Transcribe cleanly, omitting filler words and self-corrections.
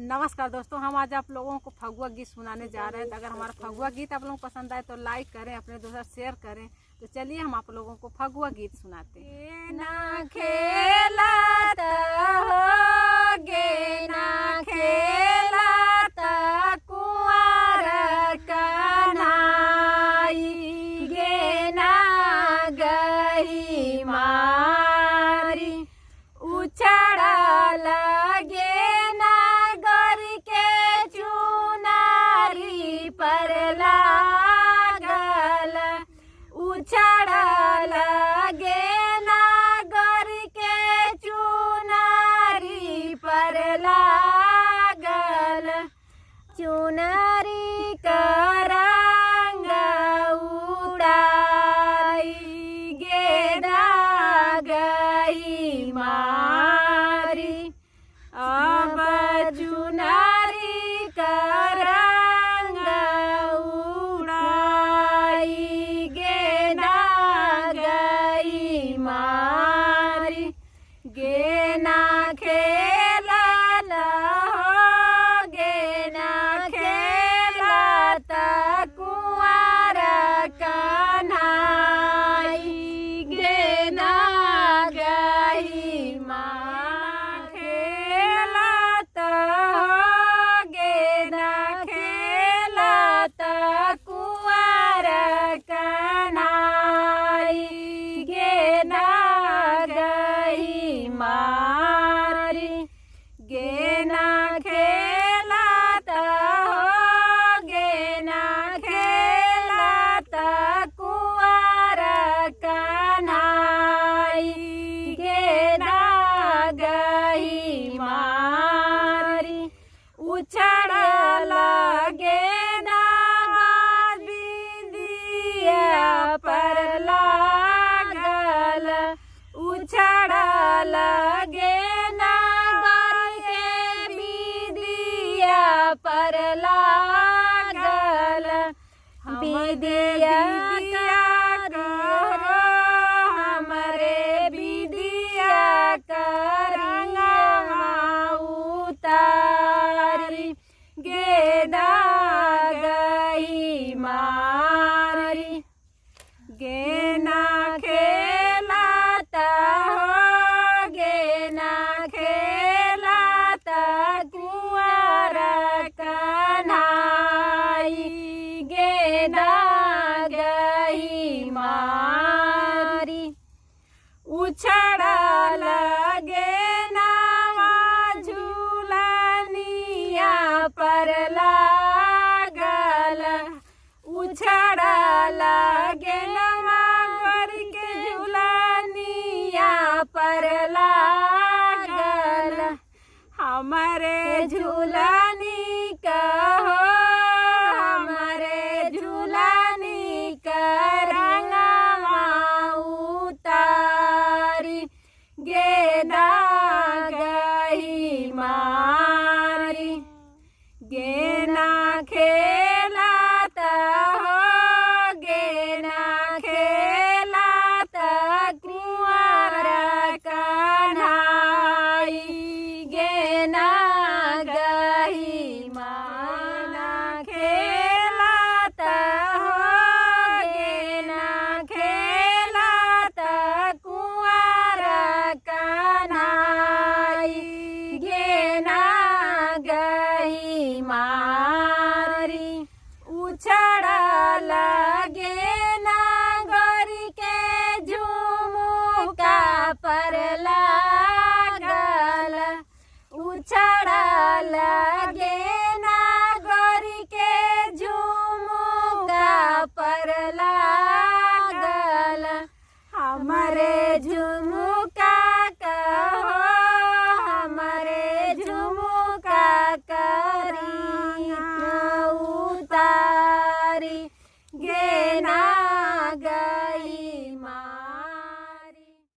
नमस्कार दोस्तों, हम आज आप लोगों को फगुआ गीत सुनाने जा रहे हैं। अगर हमारा फगुआ गीत आप लोगों को पसंद आए तो लाइक करें, अपने दोस्तों शेयर करें। तो चलिए हम आप लोगों को फगुआ गीत सुनाते हैं। ना खेलत हो गे ना खेलत कुंवर कन्हाई गे ना गही मारी उछड़ लगे पर लागल उछड़ लगे नागर के चुनारी पर लागल चुनारी का रंग उड़ाई गेदा गई मारी अब चुनारी का गेना खेलल हो गेना खेलत कुंवर कन्हाई गेना गही माँ खेलत हो गेना खेलत कुंवर कन्हाई गेना मारी गेना खेलत हो गेना खेलत कुंवर कन्हाई गेना गही मारी उछड़ लगे ना बिंदिया पर लागल उछड़ लगे नागर के बिदिया पर लागल बिदिया करो हमरे बिदिया करंगा उतारी गेदा गई मारी गेना खेलत हो गेना खेलत कुंवर कन्हाई गेना गही मारी उछड़ लगे नावा झूलनिया पर लागल उछड़ लगे नागर के झूलनिया पर लागल हमारे झूलनी कहो हमारे झूलनी का रंगवा उतारी गेदा गही मारी गेना खेलत हो गेना खेलत कुंवर कन्हाई गेना गही माना खेलत हो गेना खेलत कुंवर कन्हाई गेना गही मारी उछड़ लगे नागर के झुमुका पर